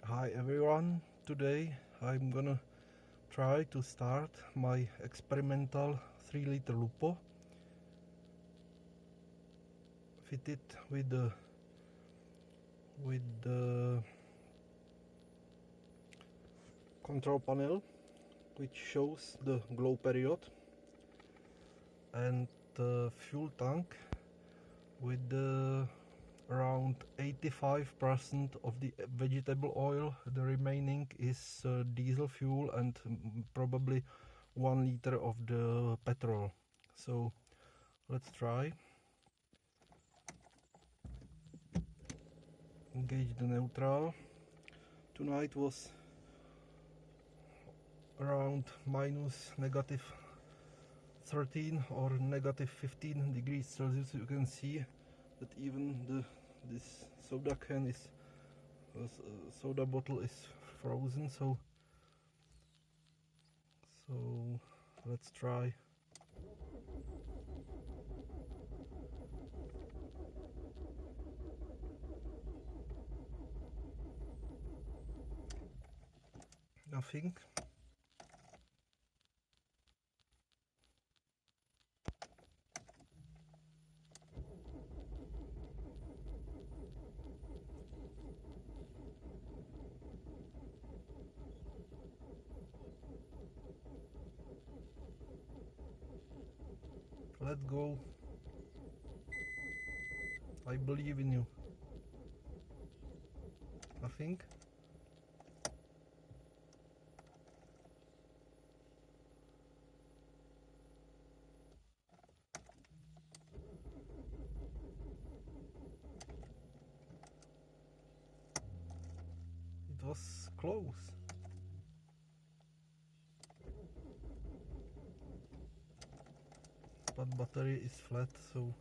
Hi everyone, today I'm gonna try to start my experimental 3-liter Lupo fitted with the control panel which shows the glow period, and the fuel tank with around 85% of the vegetable oil. The remaining is diesel fuel and probably 1 liter of the petrol. So let's try. Engage the neutral. Tonight was around -13 or -15 degrees Celsius. You can see that even this soda can is soda bottle is frozen. So let's try. Nothing. Let's go. I believe in you. Nothing. It was close. But battery is flat, so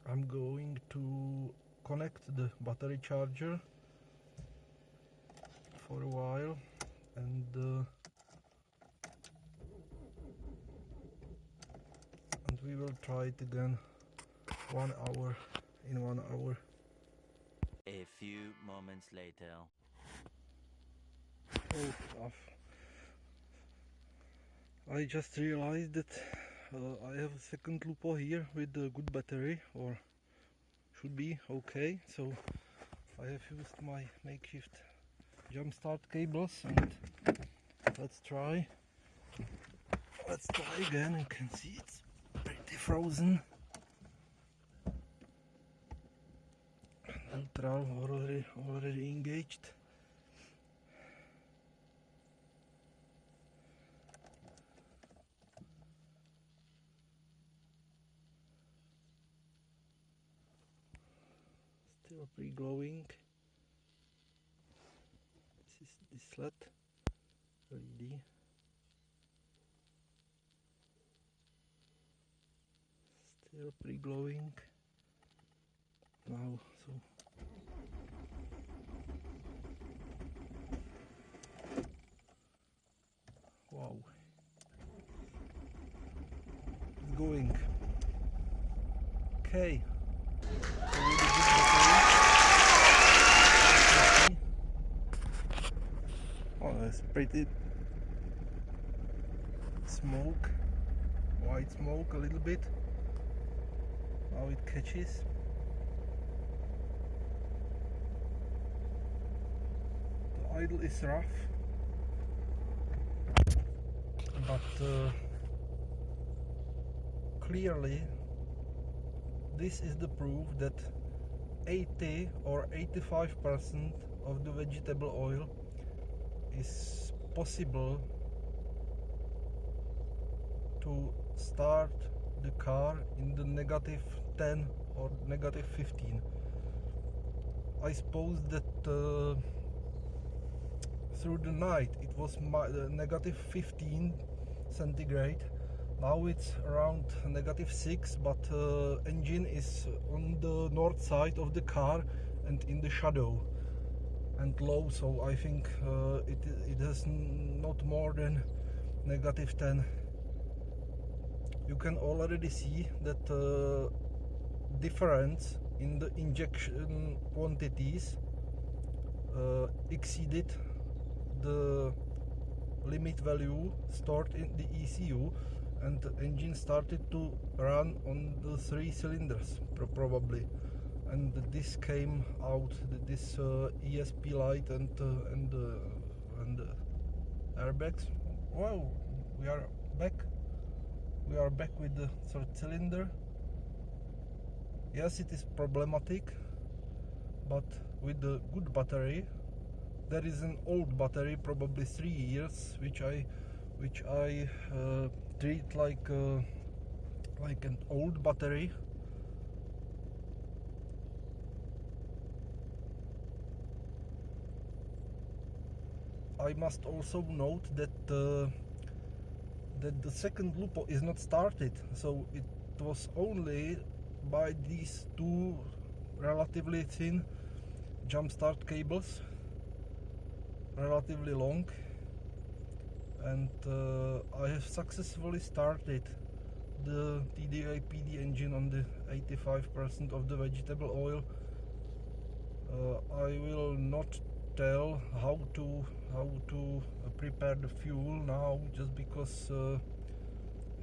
I'm going to connect the battery charger for a while, and we will try it again 1 hour. In 1 hour. A few moments later. Oh, off. I just realized that I have a second Lupo here with a good battery, or should be okay. So I have used my makeshift jump start cables, and let's try again. You can see it's pretty frozen. Neutral already engaged. Still pre-glowing. This is this LED. Still pre-glowing now. So wow, it's going. Okay. Oh, that's pretty smoke, white smoke a little bit. Now it catches. The idle is rough, but clearly this is the proof that 80 or 85% of the vegetable oil is possible to start the car in the -10 or -15. I suppose that through the night it was -15 centigrade. Now it's around -6, but engine is on the north side of the car and in the shadow and low, so I think it has not more than -10. You can already see that difference in the injection quantities exceeded the limit value stored in the ECU, and the engine started to run on the 3 cylinders probably, and this came out, this ESP light and airbags. Wow, we are back with the third cylinder. Yes, it is problematic, but with the good battery. There is an old battery, probably 3 years, which I treat like an old battery. I must also note that the second Lupo is not started, so it was only by these two relatively thin jump start cables, relatively long, and I have successfully started the TDI PD engine on the 85% of the vegetable oil. I will not tell how to prepare the fuel now, just because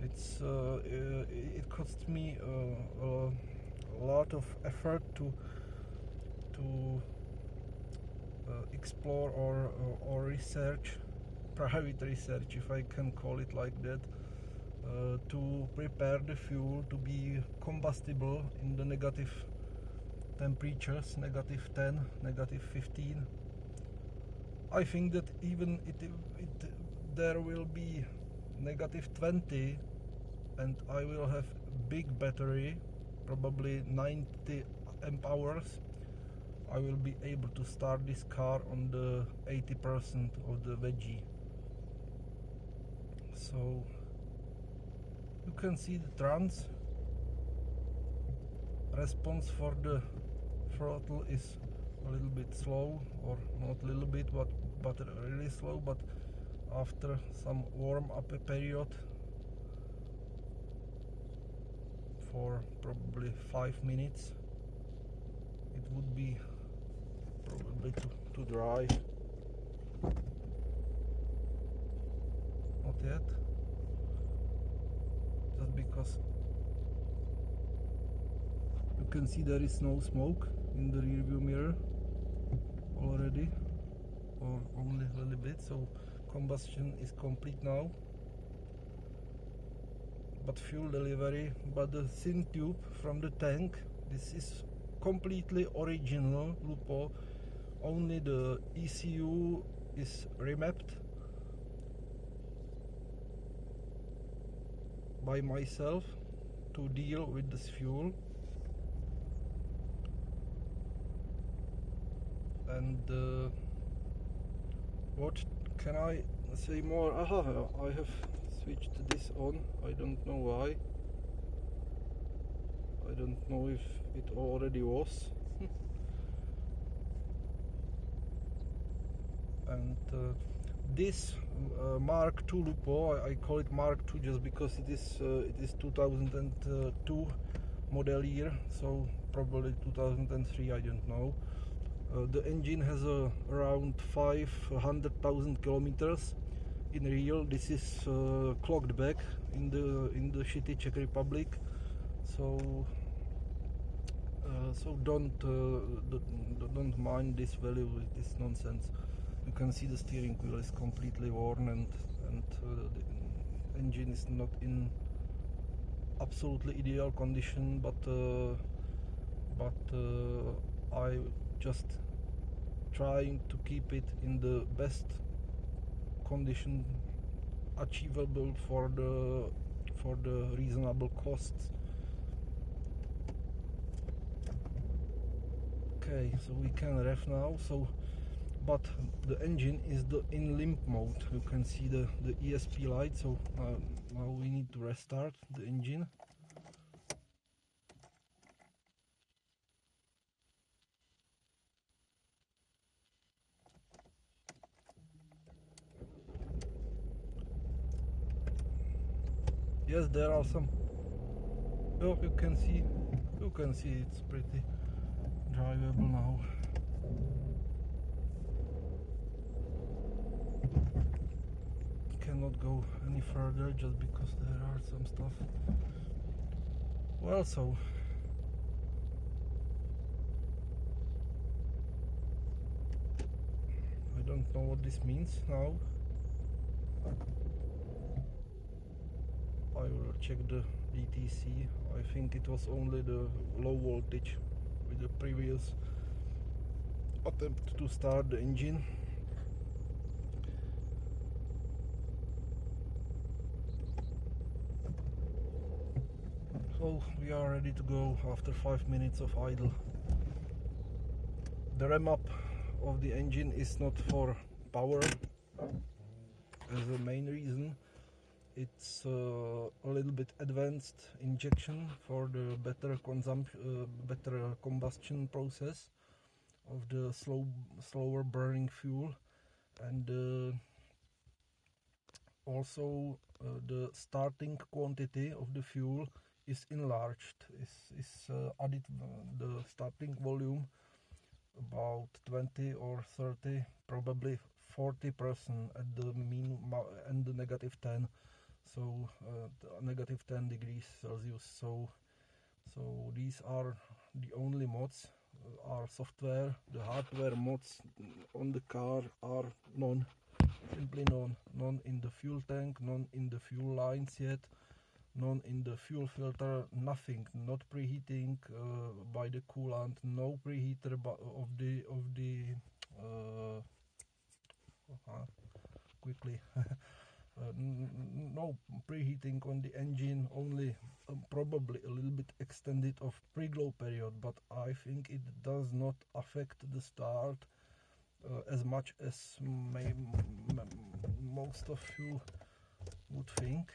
it costs me a lot of effort to explore or research, private research, if I can call it like that, to prepare the fuel to be combustible in the negative temperatures, negative 10, negative 15. I think that even there will be negative 20, and I will have big battery, probably 90 amp hours. I will be able to start this car on the 80% of the veggie. So you can see the trans response for the throttle is a little bit slow, or not a little bit, but really slow. But after some warm up period for probably 5 minutes, it would be probably too dry. Not yet, just because you can see there is no smoke in the rear view mirror already, or only a little bit, so combustion is complete now. But fuel delivery, but the thin tube from the tank, this is completely original Lupo. Only the ECU is remapped by myself to deal with this fuel. And what can I say more? I have switched this on. I don't know why. I don't know if it already was. And this Mark II Lupo, I call it Mark II just because it is 2002 model year, so probably 2003, I don't know. The engine has around 500,000 kilometers in real. This is clocked back in the shitty Czech Republic, so don't mind this value, this nonsense. You can see the steering wheel is completely worn, and the engine is not in absolutely ideal condition, but I just trying to keep it in the best condition achievable for the reasonable costs. Okay, so we can rev now. So, but the engine is in limp mode. You can see the ESP light. So now we need to restart the engine. Yes, there are some. Oh, you can see it's pretty drivable now. not go any further just because there are some stuff. Well, so I don't know what this means now. I will check the DTC. I think it was only the low voltage with the previous attempt to start the engine. So we are ready to go after 5 minutes of idle. The rem up of the engine is not for power as the main reason. It's a little bit advanced injection for the better combustion process of the slower burning fuel, and also the starting quantity of the fuel is enlarged. Is added the starting volume about 20 or 30, probably 40% at the mean and the negative 10. So negative 10 degrees Celsius. So these are the only mods. Are software. The hardware mods on the car are none, simply none. None in the fuel tank, none in the fuel lines yet, none in the fuel filter, nothing. Not preheating by the coolant, no preheater of the quickly. No preheating on the engine, only probably a little bit extended of pre-glow period, but I think it does not affect the start as much as most of you would think.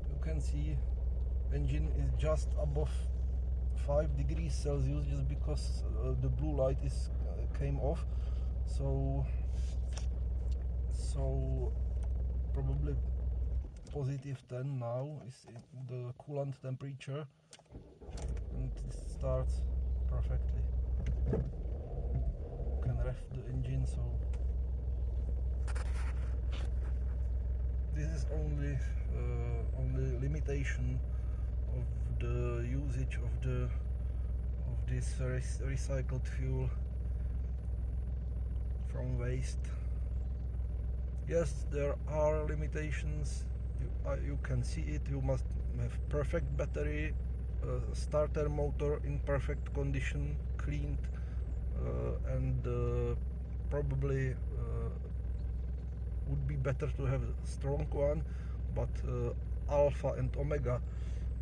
You can see engine is just above 5 degrees Celsius just because the blue light is came off. So probably positive 10 now is the coolant temperature, and it starts perfectly. You can ref the engine, so this is only limitation of the usage of this recycled fuel from waste. Yes, there are limitations. You can see it. You must have perfect battery, starter motor in perfect condition, cleaned, and probably would be better to have a strong one, but alpha and omega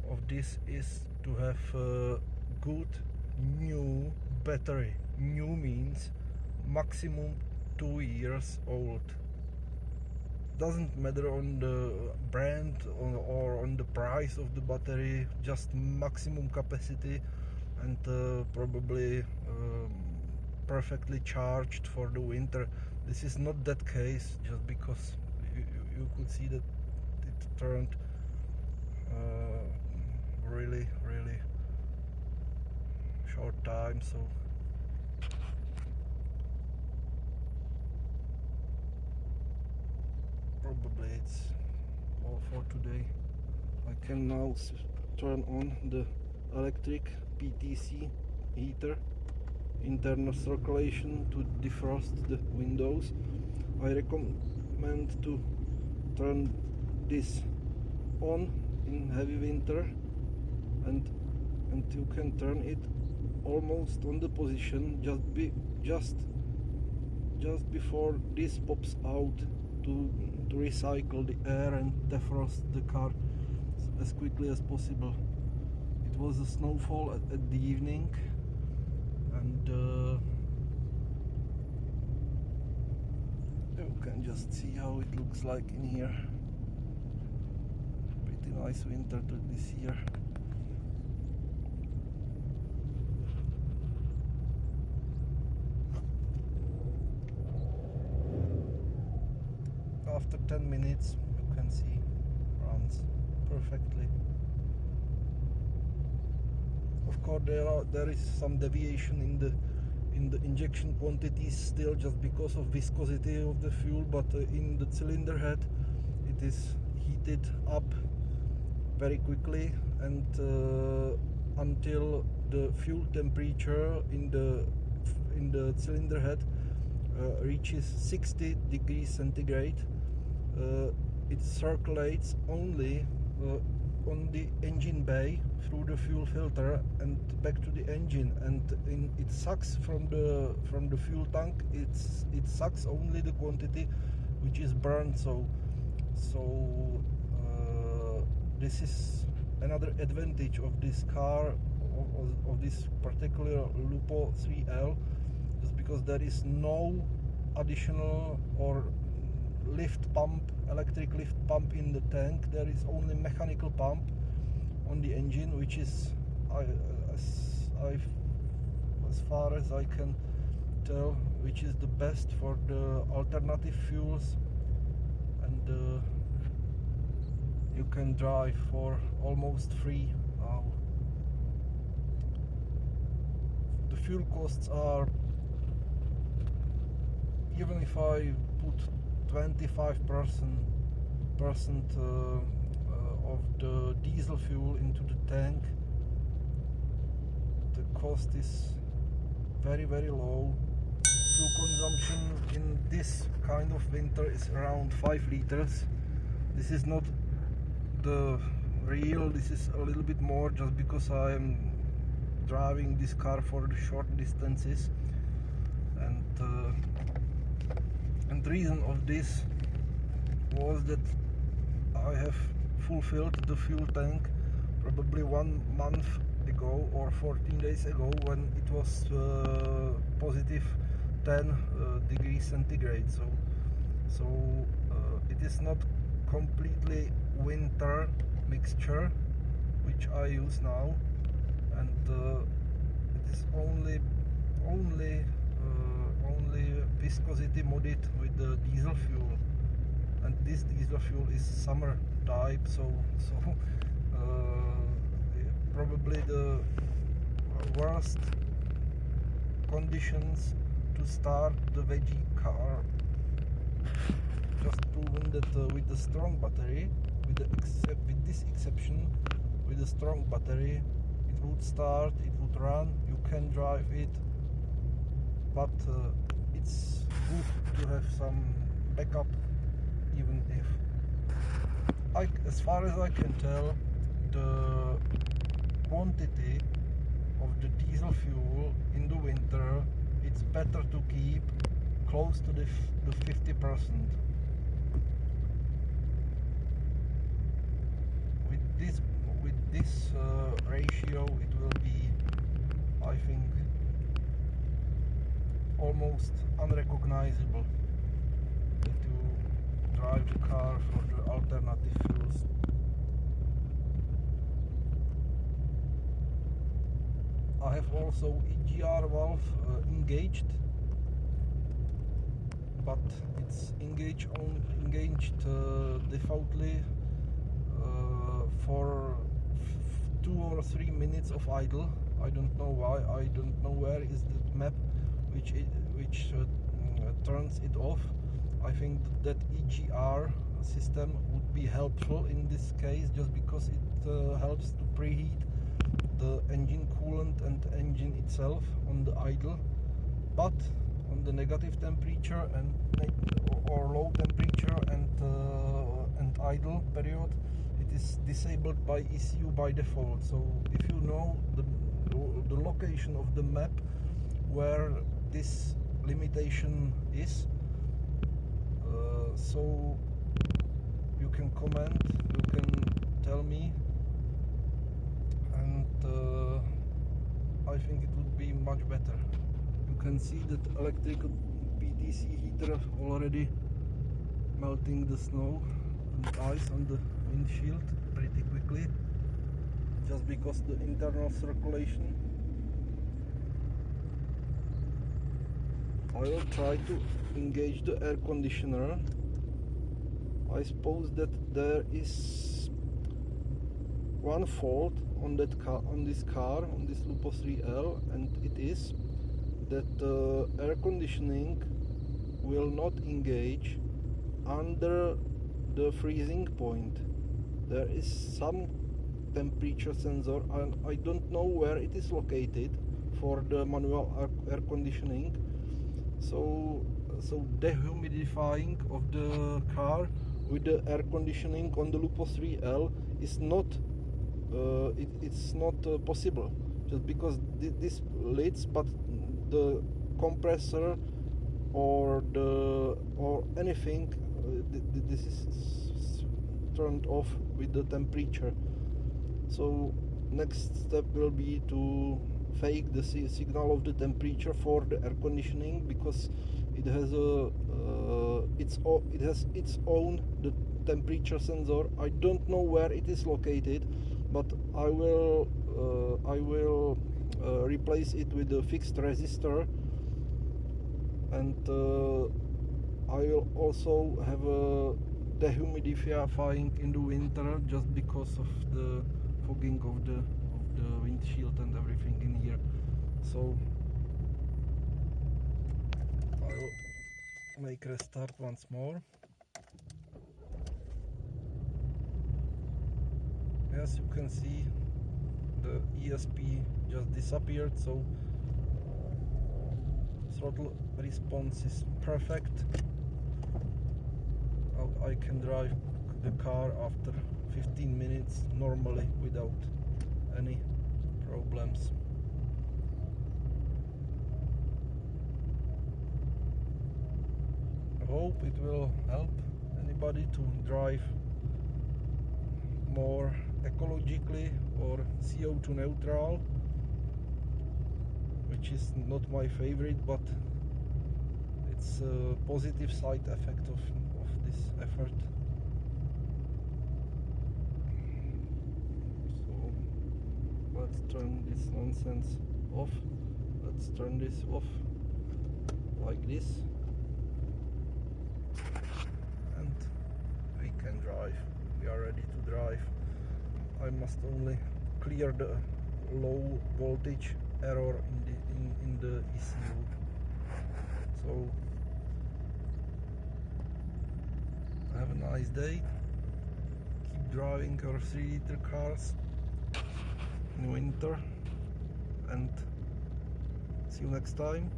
of this is to have a good new battery. New means maximum 2 years old. Doesn't matter on the brand or on the price of the battery, just maximum capacity, and probably perfectly charged for the winter. This is not that case, just because you could see that it turned really short time. So probably it's all for today. I can now turn on the electric PTC heater, internal circulation, to defrost the windows. I recommend to turn this on in heavy winter, and you can turn it almost on the position just before this pops out to recycle the air and defrost the car as quickly as possible. It was a snowfall at the evening, and you can just see how it looks like in here. Pretty nice winter this year. After 10 minutes you can see runs perfectly. Of course there is some deviation in the injection quantities still, just because of viscosity of the fuel, but in the cylinder head it is heated up very quickly, and until the fuel temperature in the cylinder head reaches 60 degrees centigrade, it circulates only on the engine bay through the fuel filter and back to the engine, and it sucks from the fuel tank. It sucks only the quantity which is burned. So this is another advantage of this car, of this particular Lupo 3L, just because there is no additional or lift pump, electric lift pump in the tank. There is only mechanical pump on the engine, which is as far as I can tell, which is the best for the alternative fuels, and you can drive for almost free now. The fuel costs are, even if I put 25% of the diesel fuel into the tank, the cost is very, very low. Fuel consumption in this kind of winter is around 5 liters. This is not the real, this is a little bit more, just because I am driving this car for the short distances, and the reason of this was that I have fulfilled the fuel tank probably 1 month ago or 14 days ago, when it was positive 10 degrees centigrade. So it is not completely winter mixture which I use now, and it is only viscosity modded with the diesel fuel, and this diesel fuel is summer type, so probably the worst conditions to start the veggie car. Just proven that with the strong battery, with this exception, with the strong battery, it would start, it would run, you can drive it, but it's good to have some backup, even if, as far as I can tell, the quantity of the diesel fuel in the winter, it's better to keep close to the 50%. With this ratio, it will be, I think, almost unrecognizable that you drive the car for the alternative fuels. I have also EGR valve engaged, but it's engaged defaultly for 2 or 3 minutes of idle. I don't know why. I don't know where is the map which turns it off. I think that EGR system would be helpful in this case, just because it helps to preheat the engine coolant and engine itself on the idle, but on the negative temperature and or low temperature and idle period, it is disabled by ECU by default. So if you know the location of the map where this limitation is, so you can comment, you can tell me, and I think it would be much better. You can see that electrical PTC heater already melting the snow and ice on the windshield pretty quickly, just because the internal circulation. I will try to engage the air conditioner. I suppose that there is one fault on this car, on this Lupo 3L, and it is that air conditioning will not engage under the freezing point. There is some temperature sensor and I don't know where it is located for the manual air conditioning. So dehumidifying of the car with the air conditioning on the Lupo 3L is not it's not possible, just because this leads, but the compressor or anything this is turned off with the temperature. So next step will be to fake the signal of the temperature for the air conditioning, because it has its own the temperature sensor. I don't know where it is located, but I will replace it with a fixed resistor, and I will also have a dehumidifying in the winter, just because of the fogging of the windshield and everything in here. So I will make restart once more. As you can see, the ESP just disappeared, so throttle response is perfect. I can drive the car after 15 minutes normally without any problems. I hope it will help anybody to drive more ecologically or CO2 neutral, which is not my favorite, but it's a positive side effect of this effort. So let's turn this nonsense off. Let's turn this off like this, and we can drive. We are ready to drive. I must only clear the low voltage error in the ECU. So have a nice day. Keep driving your 3-liter cars in winter, and see you next time.